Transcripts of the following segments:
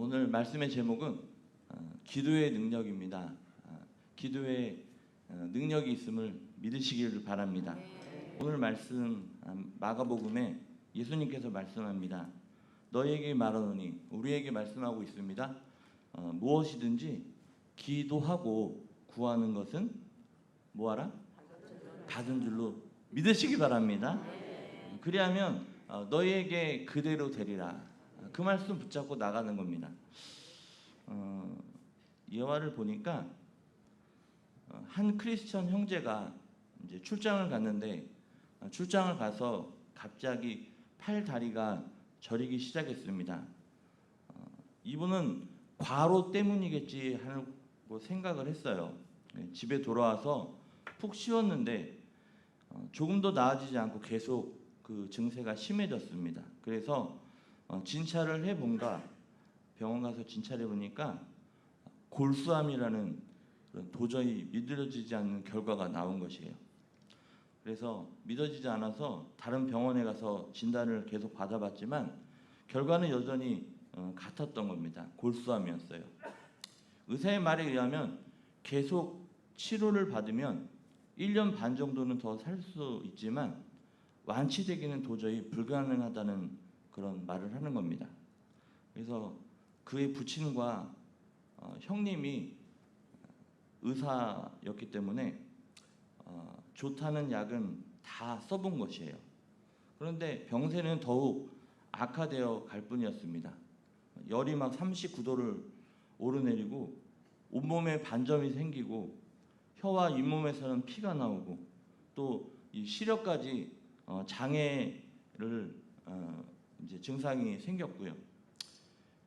오늘 말씀의 제목은 기도의 능력입니다. 기도의 능력이 있음을 믿으시기를 바랍니다. 오늘 말씀 마가복음에 예수님께서 말씀합니다. 너희에게 말하노니, 우리에게 말씀하고 있습니다. 무엇이든지 기도하고 구하는 것은 뭐하라? 받은 줄로 믿으시기 바랍니다. 그리하면 너희에게 그대로 되리라. 그 말씀 붙잡고 나가는 겁니다. 예화를 보니까 한 크리스천 형제가 이제 출장을 갔는데 출장을 가서 갑자기 팔 다리가 저리기 시작했습니다. 이분은 과로 때문이겠지 하고 생각을 했어요. 집에 돌아와서 푹 쉬었는데 조금도 나아지지 않고 계속 그 증세가 심해졌습니다. 그래서 진찰을 해본가 병원 가서 진찰해 보니까 골수암이라는 도저히 믿어지지 않는 결과가 나온 것이에요. 그래서 믿어지지 않아서 다른 병원에 가서 진단을 계속 받아봤지만 결과는 여전히 같았던 겁니다. 골수암이었어요. 의사의 말에 의하면 계속 치료를 받으면 1년 반 정도는 더 살 수 있지만 완치되기는 도저히 불가능하다는 그런 말을 하는 겁니다. 그래서 그의 부친과 형님이 의사였기 때문에 좋다는 약은 다 써본 것이에요. 그런데 병세는 더욱 악화되어 갈 뿐이었습니다. 열이 막 39도를 오르내리고 온몸에 반점이 생기고 혀와 잇몸에서는 피가 나오고 또 이 시력까지 장애를 이제 증상이 생겼고요.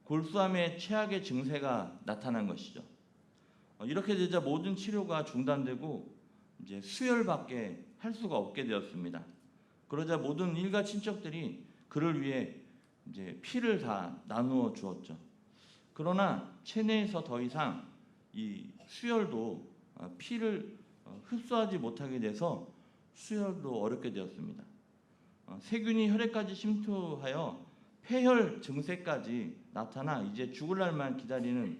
골수암의 최악의 증세가 나타난 것이죠. 이렇게 되자 모든 치료가 중단되고 이제 수혈밖에 할 수가 없게 되었습니다. 그러자 모든 일가 친척들이 그를 위해 이제 피를 다 나누어 주었죠. 그러나 체내에서 더 이상 이 수혈도 피를 흡수하지 못하게 돼서 수혈도 어렵게 되었습니다. 세균이 혈액까지 침투하여 폐혈 증세까지 나타나 이제 죽을 날만 기다리는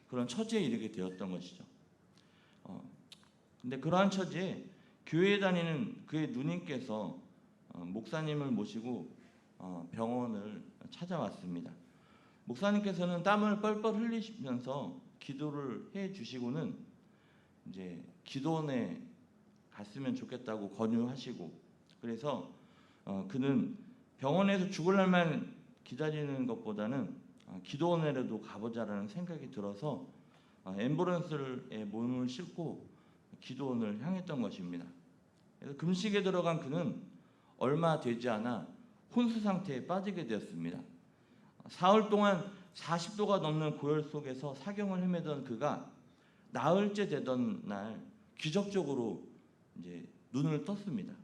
그런 처지에 이르게 되었던 것이죠. 근데 그러한 처지에 교회에 다니는 그의 누님께서 목사님을 모시고 병원을 찾아왔습니다. 목사님께서는 땀을 뻘뻘 흘리시면서 기도를 해 주시고는 이제 기도원에 갔으면 좋겠다고 권유하시고 그래서 그는 병원에서 죽을 날만 기다리는 것보다는 기도원에라도 가보자라는 생각이 들어서 앰뷸런스에 몸을 싣고 기도원을 향했던 것입니다. 그래서 금식에 들어간 그는 얼마 되지 않아 혼수 상태에 빠지게 되었습니다. 사흘 동안 40도가 넘는 고열 속에서 사경을 헤매던 그가 나흘째 되던 날 기적적으로 이제 눈을 떴습니다.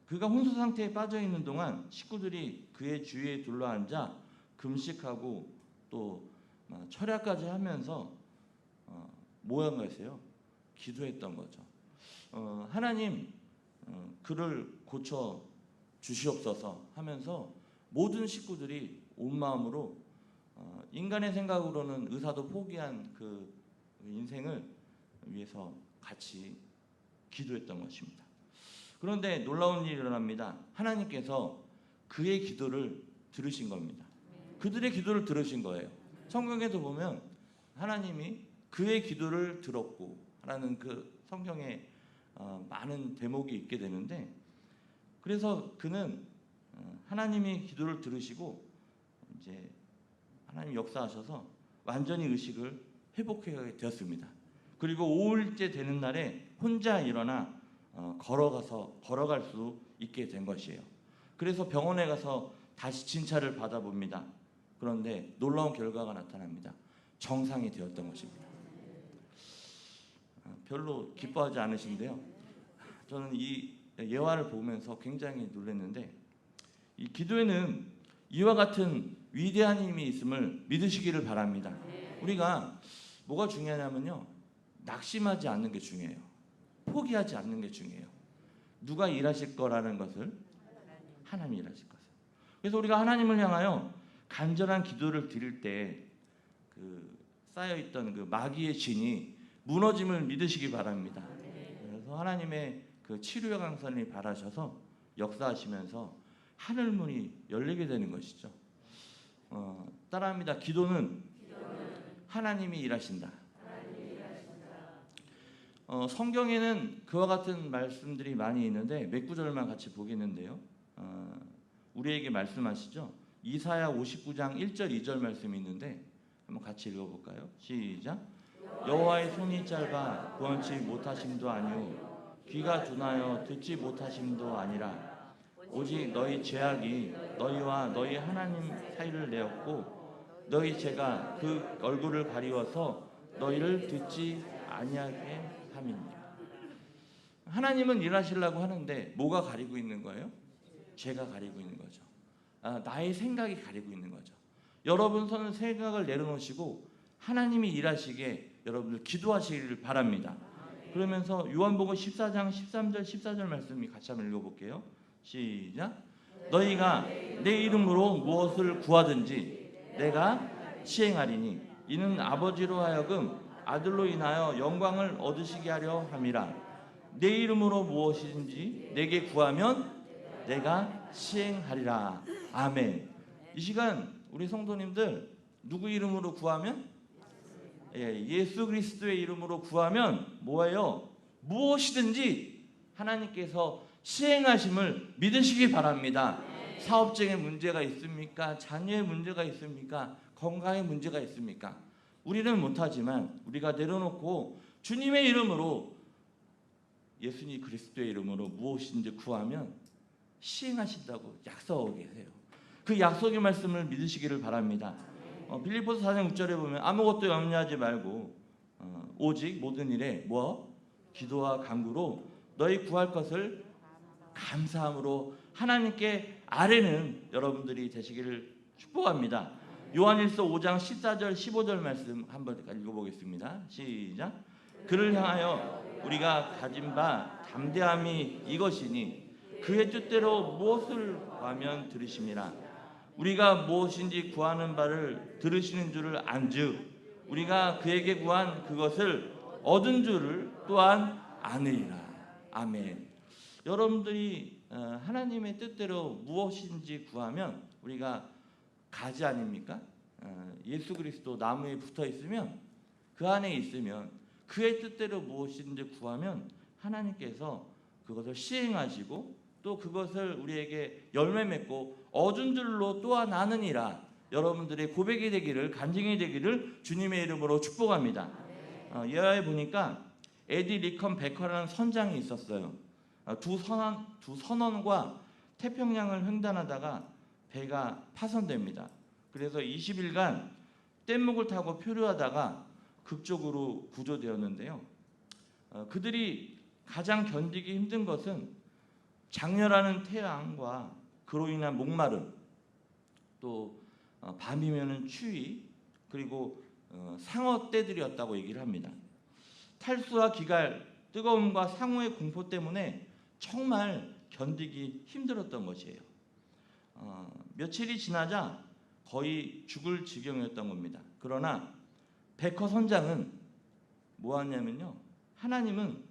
그가 혼수 상태에 빠져 있는 동안 식구들이 그의 주위에 둘러앉아 금식하고 또 철야까지 하면서 뭐 한 것이에요? 기도했던 거죠. 하나님 그를 고쳐 주시옵소서 하면서 모든 식구들이 온 마음으로 인간의 생각으로는 의사도 포기한 그 인생을 위해서 같이 기도했던 것입니다. 그런데 놀라운 일이 일어납니다. 하나님께서 그의 기도를 들으신 겁니다. 그들의 기도를 들으신 거예요. 성경에도 보면 하나님이 그의 기도를 들었고 라는 그 성경에 많은 대목이 있게 되는데 그래서 그는 하나님이 기도를 들으시고 이제 하나님 역사하셔서 완전히 의식을 회복하게 되었습니다. 그리고 5일째 되는 날에 혼자 일어나 걸어갈 수 있게 된 것이에요. 그래서 병원에 가서 다시 진찰을 받아봅니다. 그런데 놀라운 결과가 나타납니다. 정상이 되었던 것입니다. 별로 기뻐하지 않으신데요. 저는 이 예화를 보면서 굉장히 놀랐는데 이 기도에는 이와 같은 위대한 힘이 있음을 믿으시기를 바랍니다. 우리가 뭐가 중요하냐면요. 낙심하지 않는 게 중요해요. 포기하지 않는 게 중요해요. 누가 일하실 거라는 것을 하나님이 일하실 것을. 그래서 우리가 하나님을 향하여 간절한 기도를 드릴 때 그 쌓여있던 그 마귀의 진이 무너짐을 믿으시기 바랍니다. 그래서 하나님의 그 치료의 강선을 바라셔서 역사하시면서 하늘 문이 열리게 되는 것이죠. 따라합니다. 기도는 하나님이 일하신다. 성경에는 그와 같은 말씀들이 많이 있는데 몇 구절만 같이 보겠는데요. 우리에게 말씀하시죠. 이사야 59장 1절 2절 말씀이 있는데 한번 같이 읽어볼까요? 시작. 여호와의 손이 짧아 구원치 못하심도 아니요 귀가 둔하여 듣지 못하심도 아니라 오직 너희 죄악이 너희와 너희 하나님 사이를 내었고 너희 죄가 그 얼굴을 가리워서 너희를 듣지 아니하게 함이니라. 하나님은 일하시려고 하는데 뭐가 가리고 있는 거예요? 죄가 가리고 있는 거죠. 나의 생각이 가리고 있는 거죠. 여러분 손은 생각을 내려놓으시고 하나님이 일하시게 여러분들 기도하시기를 바랍니다. 그러면서 요한복음 14장 13절 14절 말씀이 같이 한번 읽어볼게요. 시작. 너희가 내 이름으로 무엇을 구하든지 내가 시행하리니 이는 아버지로 하여금 아들로 인하여 영광을 얻으시게 하려 함이라. 내 이름으로 무엇이든지 내게 구하면 내가 시행하리라. 아멘. 이 시간 우리 성도님들 누구 이름으로 구하면? 예수 그리스도의 이름으로 구하면 뭐예요? 무엇이든지 하나님께서 시행하심을 믿으시기 바랍니다. 사업적인 문제가 있습니까? 자녀의 문제가 있습니까? 건강의 문제가 있습니까? 우리는 못하지만 우리가 내려놓고 주님의 이름으로 예수님 그리스도의 이름으로 무엇인지 구하면 시행하신다고 약속하고 계세요. 그 약속의 말씀을 믿으시기를 바랍니다. 빌립보서 4장 6절에 보면 아무것도 염려하지 말고 오직 모든 일에 기도와 간구로 너희 구할 것을 감사함으로 하나님께 아뢰는 여러분들이 되시기를 축복합니다. 요한일서 5장 14절 15절 말씀 한번 읽어보겠습니다. 시작. 그를 향하여 우리가 가진 바 담대함이 이것이니 그의 뜻대로 무엇을 구하면 들으심이라. 우리가 무엇인지 구하는 바를 들으시는 줄을 안즉 우리가 그에게 구한 그것을 얻은 줄을 또한 아느니라. 아멘. 여러분들이 하나님의 뜻대로 무엇인지 구하면 우리가 가지 아닙니까? 예수 그리스도 나무에 붙어 있으면 그 안에 있으면 그의 뜻대로 무엇인지 구하면 하나님께서 그것을 시행하시고 또 그것을 우리에게 열매 맺고 얻은 줄로 또한 아느니라. 여러분들의 고백이 되기를 간증이 되기를 주님의 이름으로 축복합니다. 예화에 보니까 에디 리컨 베커라는 선장이 있었어요. 두 선원과 태평양을 횡단하다가 배가 파손됩니다. 그래서 20일간 뗏목을 타고 표류하다가 극적으로 구조되었는데요. 그들이 가장 견디기 힘든 것은 장렬하는 태양과 그로 인한 목마름, 또 밤이면은 추위, 그리고 상어 떼들이었다고 얘기를 합니다. 탈수와 기갈, 뜨거움과 상호의 공포 때문에 정말 견디기 힘들었던 것이에요. 며칠이 지나자 거의 죽을 지경이었던 겁니다. 그러나 베커 선장은 뭐하냐면요, 하나님은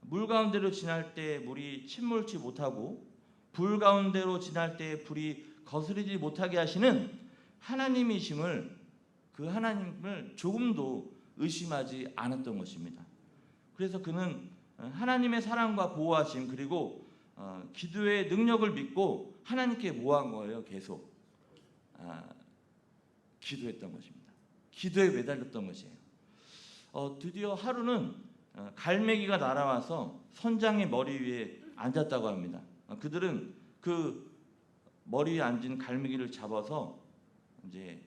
물 가운데로 지날 때 물이 침몰치 못하고 불 가운데로 지날 때 불이 거스르지 못하게 하시는 하나님이심을, 그 하나님을 조금도 의심하지 않았던 것입니다. 그래서 그는 하나님의 사랑과 보호하심 그리고 기도의 능력을 믿고 하나님께 뭐한 거예요? 계속 기도했던 것입니다. 기도에 매달렸던 것이에요. 드디어 하루는 갈매기가 날아와서 선장의 머리 위에 앉았다고 합니다. 그들은 그 머리 위에 앉은 갈매기를 잡아서 이제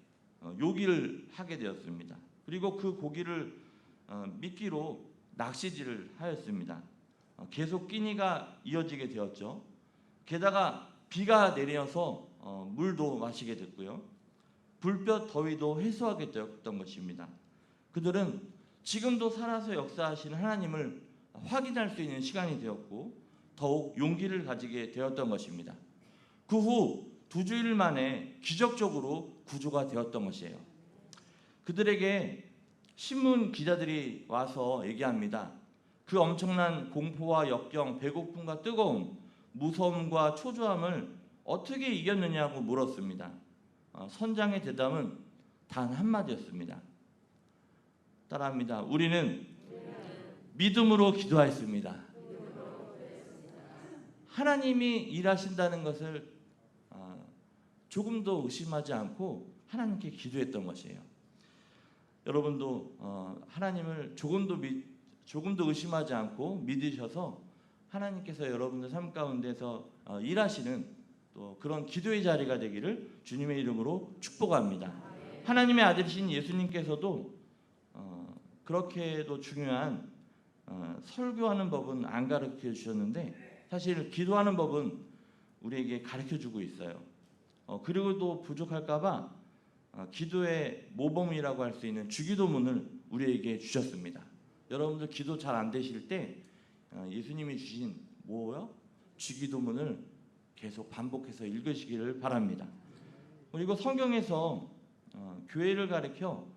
요기를 하게 되었습니다. 그리고 그 고기를 미끼로 낚시질을 하였습니다. 계속 끼니가 이어지게 되었죠. 게다가 비가 내려서 물도 마시게 됐고요. 불볕 더위도 해소하게 되었던 것입니다. 그들은 지금도 살아서 역사하시는 하나님을 확인할 수 있는 시간이 되었고 더욱 용기를 가지게 되었던 것입니다. 그 후 2주일 만에 기적적으로 구조가 되었던 것이에요. 그들에게 신문 기자들이 와서 얘기합니다. 그 엄청난 공포와 역경, 배고픔과 뜨거움, 무서움과 초조함을 어떻게 이겼느냐고 물었습니다. 선장의 대답은 단 한마디였습니다. 따라합니다. 우리는 믿음으로 기도하였습니다. 하나님이 일하신다는 것을 조금도 의심하지 않고 하나님께 기도했던 것이에요. 여러분도 하나님을 조금도 의심하지 않고 믿으셔서 하나님께서 여러분들 삶 가운데서 일하시는 또 그런 기도의 자리가 되기를 주님의 이름으로 축복합니다. 하나님의 아들이신 예수님께서도 그렇게도 중요한 설교하는 법은 안 가르쳐 주셨는데 사실 기도하는 법은 우리에게 가르쳐 주고 있어요. 그리고 또 부족할까봐 기도의 모범이라고 할 수 있는 주기도문을 우리에게 주셨습니다. 여러분들 기도 잘 안 되실 때 예수님이 주신 뭐요? 주기도문을 계속 반복해서 읽으시기를 바랍니다. 그리고 성경에서 교회를 가리켜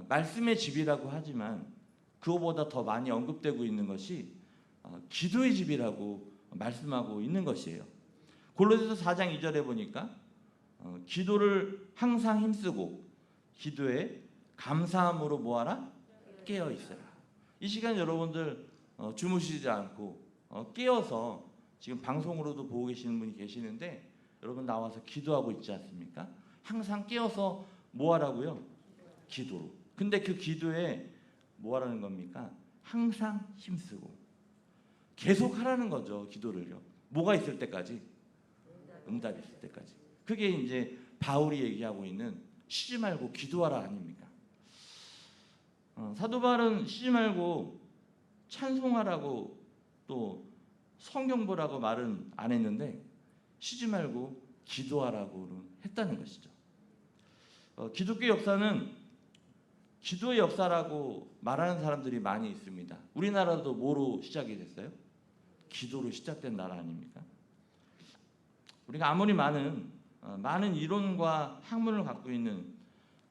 말씀의 집이라고 하지만 그거보다 더 많이 언급되고 있는 것이 기도의 집이라고 말씀하고 있는 것이에요. 골로새서 4장 2절에 보니까 기도를 항상 힘쓰고 기도에 감사함으로 뭐하라? 깨어 있어라. 이 시간 여러분들 주무시지 않고 깨어서 지금 방송으로도 보고 계시는 분이 계시는데 여러분 나와서 기도하고 있지 않습니까? 항상 깨어서 뭐하라고요? 기도로. 근데 그 기도에 뭐하라는 겁니까? 항상 힘쓰고 계속 하라는 거죠. 기도를요. 뭐가 있을 때까지? 응답이 있을 때까지. 그게 이제 바울이 얘기하고 있는 쉬지 말고 기도하라 아닙니까? 사도 바울은 쉬지 말고 찬송하라고 또 성경 보라고 말은 안 했는데 쉬지 말고 기도하라고 했다는 것이죠. 기독교 역사는 기도의 역사라고 말하는 사람들이 많이 있습니다. 우리나라도 뭐로 시작이 됐어요? 기도로 시작된 나라 아닙니까? 우리가 아무리 많은 이론과 학문을 갖고 있는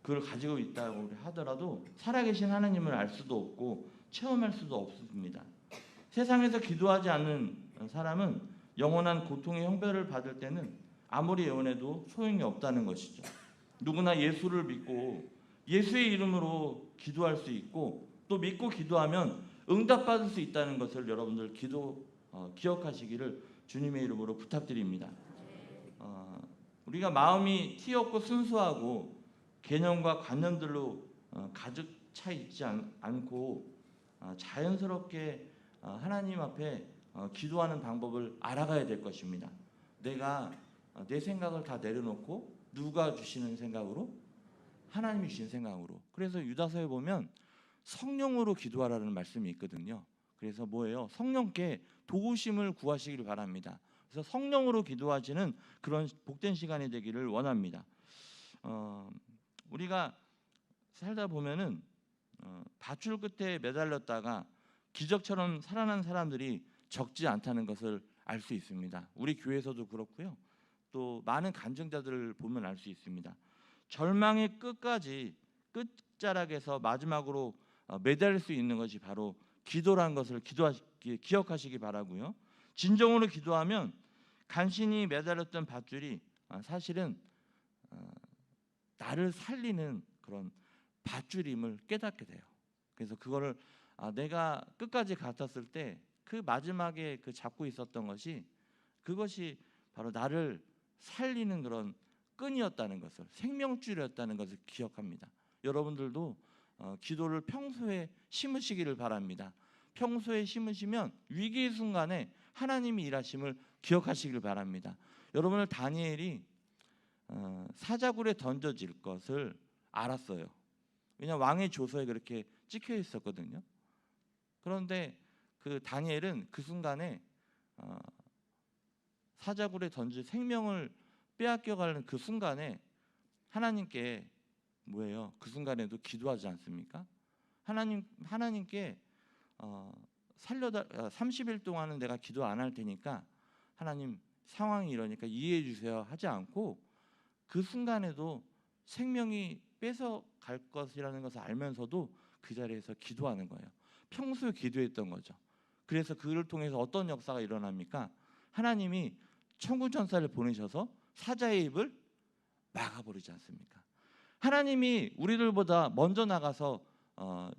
그걸 가지고 있다고 하더라도 살아계신 하나님을 알 수도 없고 체험할 수도 없습니다. 세상에서 기도하지 않는 사람은 영원한 고통의 형벌을 받을 때는 아무리 예언해도 소용이 없다는 것이죠. 누구나 예수를 믿고 예수의 이름으로 기도할 수 있고 또 믿고 기도하면 응답받을 수 있다는 것을 여러분들 기억하시기를 주님의 이름으로 부탁드립니다. 우리가 마음이 티 없고 순수하고 개념과 관념들로 가득 차 있지 않고 자연스럽게 하나님 앞에 기도하는 방법을 알아가야 될 것입니다. 내가 내 생각을 다 내려놓고 누가 주시는 생각으로? 하나님이 주신 생각으로. 그래서 유다서에 보면 성령으로 기도하라는 말씀이 있거든요. 그래서 뭐예요? 성령께 도우심을 구하시길 바랍니다. 그래서 성령으로 기도하시는 그런 복된 시간이 되기를 원합니다. 우리가 살다 보면은 밧줄 끝에 매달렸다가 기적처럼 살아난 사람들이 적지 않다는 것을 알 수 있습니다. 우리 교회에서도 그렇고요. 또 많은 간증자들을 보면 알 수 있습니다. 절망의 끝자락에서 마지막으로 매달릴 수 있는 것이 바로 기도라는 것을 기억하시기 바라고요. 진정으로 기도하면 간신히 매달렸던 밧줄이 사실은 나를 살리는 그런 밧줄임을 깨닫게 돼요. 그래서 그거를 내가 끝까지 갔었을 때 그 마지막에 그 잡고 있었던 것이 그것이 바로 나를 살리는 그런 끈이었다는 것을, 생명줄이었다는 것을 기억합니다. 여러분들도 기도를 평소에 심으시기를 바랍니다. 평소에 심으시면 위기의 순간에 하나님이 일하심을 기억하시길 바랍니다. 여러분을 다니엘이 사자굴에 던져질 것을 알았어요. 왜냐하면 왕의 조서에 그렇게 찍혀 있었거든요. 그런데 그 다니엘은 그 순간에 사자굴에 던질 생명을 빼앗겨가는 그 순간에 하나님께 뭐예요? 그 순간에도 기도하지 않습니까? 하나님께 30일 동안은 내가 기도 안 할 테니까 하나님 상황이 이러니까 이해해 주세요 하지 않고 그 순간에도 생명이 뺏어갈 것이라는 것을 알면서도 그 자리에서 기도하는 거예요. 평소에 기도했던 거죠. 그래서 그를 통해서 어떤 역사가 일어납니까? 하나님이 천군천사를 보내셔서 사자의 입을 막아버리지 않습니까? 하나님이 우리들보다 먼저 나가서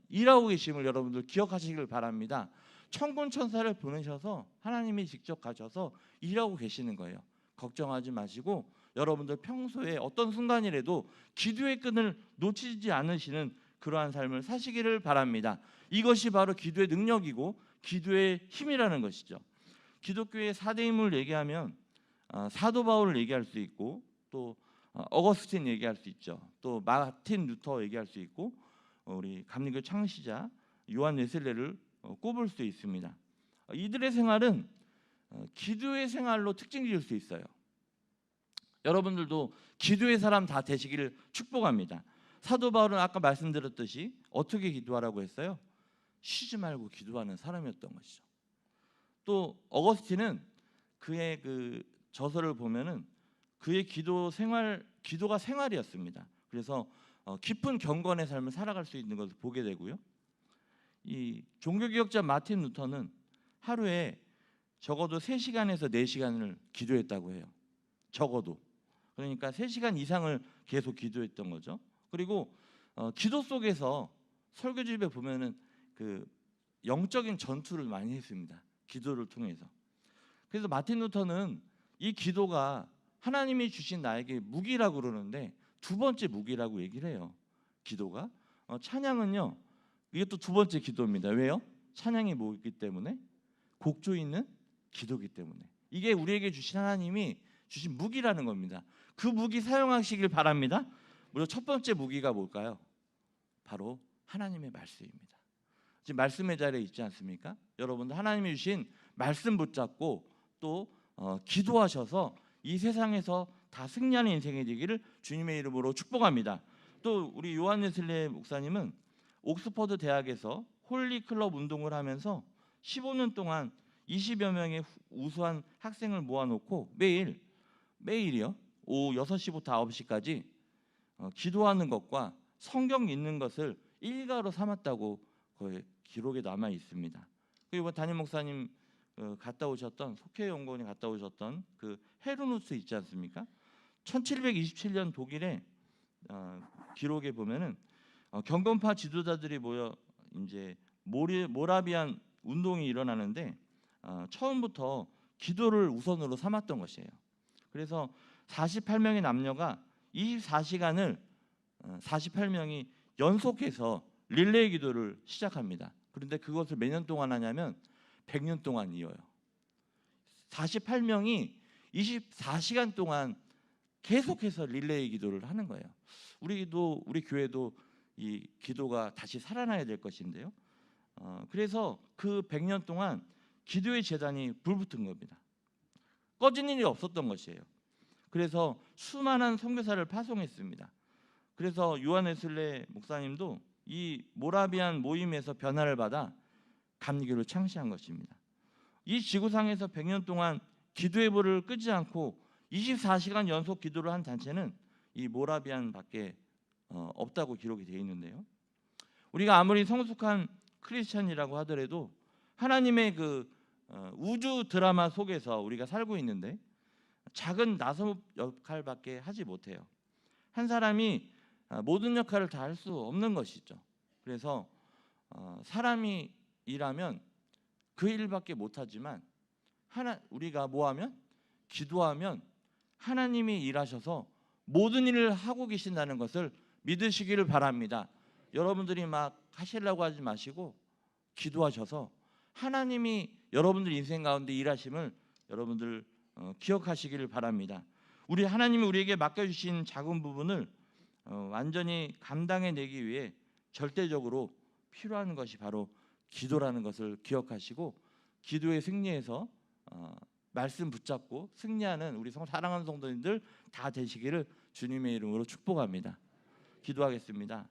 일하고 계심을 여러분들 기억하시길 바랍니다. 천군천사를 보내셔서 하나님이 직접 가셔서 일하고 계시는 거예요. 걱정하지 마시고 여러분들 평소에 어떤 순간이라도 기도의 끈을 놓치지 않으시는 그러한 삶을 사시기를 바랍니다. 이것이 바로 기도의 능력이고 기도의 힘이라는 것이죠. 기독교의 4대 인물 얘기하면 사도 바울을 얘기할 수 있고 또 어거스틴 얘기할 수 있죠. 또 마틴 루터 얘기할 수 있고 우리 감리교 창시자 요한 웨슬레를 꼽을 수 있습니다. 이들의 생활은 기도의 생활로 특징 지을 수 있어요. 여러분들도 기도의 사람 다 되시기를 축복합니다. 사도 바울은 아까 말씀드렸듯이 어떻게 기도하라고 했어요? 쉬지 말고 기도하는 사람이었던 것이죠. 또 어거스틴은 그의 그 저서를 보면은 그의 기도가 생활이었습니다. 그래서 깊은 경건의 삶을 살아갈 수 있는 것을 보게 되고요. 이 종교개혁자 마틴 루터는 하루에 적어도 3시간에서 4시간을 기도했다고 해요. 적어도. 그러니까 3시간 이상을 계속 기도했던 거죠. 그리고 기도 속에서 설교집에 보면은 그 영적인 전투를 많이 했습니다. 기도를 통해서. 그래서 마틴 루터는 이 기도가 하나님이 주신 나에게 무기라고 그러는데 두 번째 무기라고 얘기를 해요. 기도가. 찬양은요. 이게 또 두 번째 기도입니다. 왜요? 찬양이 뭐기 때문에? 곡조 있는 기도기 때문에. 이게 우리에게 주신 하나님이 주신 무기라는 겁니다. 그 무기 사용하시길 바랍니다. 물론 첫 번째 무기가 뭘까요? 바로 하나님의 말씀입니다. 지금 말씀의 자리에 있지 않습니까? 여러분들 하나님이 주신 말씀 붙잡고 또 기도하셔서 이 세상에서 다 승리하는 인생이 되기를 주님의 이름으로 축복합니다. 또 우리 요한 웨슬레 목사님은 옥스퍼드 대학에서 홀리 클럽 운동을 하면서 15년 동안 20여 명의 우수한 학생을 모아놓고 매일이요 오후 6시부터 9시까지 기도하는 것과 성경 읽는 것을 일가로 삼았다고 거의 기록에 남아 있습니다. 그리고 담임 목사님 갔다 오셨던 속회연구원에 갔다 오셨던 그 헤르누스 있지 않습니까? 1727년 독일의 기록에 보면은 경건파 지도자들이 모여 이제 모라비안 운동이 일어나는데 처음부터 기도를 우선으로 삼았던 것이에요. 그래서 48명의 남녀가 24시간을 48명이 연속해서 릴레이 기도를 시작합니다. 그런데 그것을 몇 년 동안 하냐면 100년 동안 이어요. 48명이 24시간 동안 계속해서 릴레이 기도를 하는 거예요. 우리 교회도 이 기도가 다시 살아나야 될 것인데요. 그래서 그 100년 동안 기도의 재단이 불붙은 겁니다. 꺼진 일이 없었던 것이에요. 그래서 수많은 선교사를 파송했습니다. 그래서 요한 웨슬레 목사님도 이 모라비안 모임에서 변화를 받아 감리교를 창시한 것입니다. 이 지구상에서 100년 동안 기도의 불을 끄지 않고 24시간 연속 기도를 한 단체는 이 모라비안밖에 없다고 기록이 되어 있는데요. 우리가 아무리 성숙한 크리스천이라고 하더라도 하나님의 그 우주 드라마 속에서 우리가 살고 있는데 작은 나섬 역할밖에 하지 못해요. 한 사람이 모든 역할을 다 할 수 없는 것이죠. 그래서 사람이 일하면 그 일밖에 못하지만 우리가 뭐하면 기도하면 하나님이 일하셔서 모든 일을 하고 계신다는 것을 믿으시기를 바랍니다. 여러분들이 막 하시려고 하지 마시고 기도하셔서 하나님이 여러분들 인생 가운데 일하심을 여러분들 기억하시기를 바랍니다. 우리 하나님이 우리에게 맡겨주신 작은 부분을 완전히 감당해내기 위해 절대적으로 필요한 것이 바로 기도라는 것을 기억하시고 기도의 승리에서 말씀 붙잡고 승리하는 우리 사랑하는 성도님들 다 되시기를 주님의 이름으로 축복합니다. 기도하겠습니다.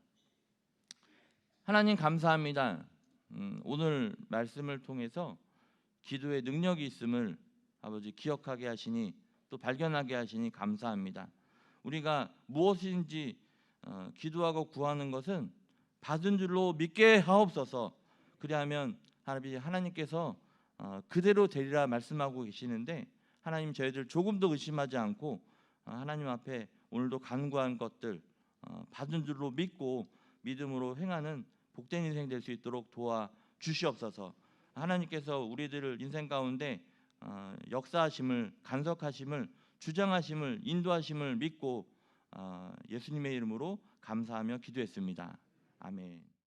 하나님 감사합니다. 오늘 말씀을 통해서 기도의 능력이 있음을 아버지 기억하게 하시니 또 발견하게 하시니 감사합니다. 우리가 무엇인지 기도하고 구하는 것은 받은 줄로 믿게 하옵소서. 그리하면 하나님께서 그대로 되리라 말씀하고 계시는데, 하나님 저희들 조금도 의심하지 않고 하나님 앞에 오늘도 간구한 것들 받은 줄로 믿고 믿음으로 행하는 복된 인생 될 수 있도록 도와 주시옵소서. 하나님께서 우리들을 인생 가운데 역사하심을, 간섭하심을, 주장하심을, 인도하심을 믿고 예수님의 이름으로 감사하며 기도했습니다. 아멘.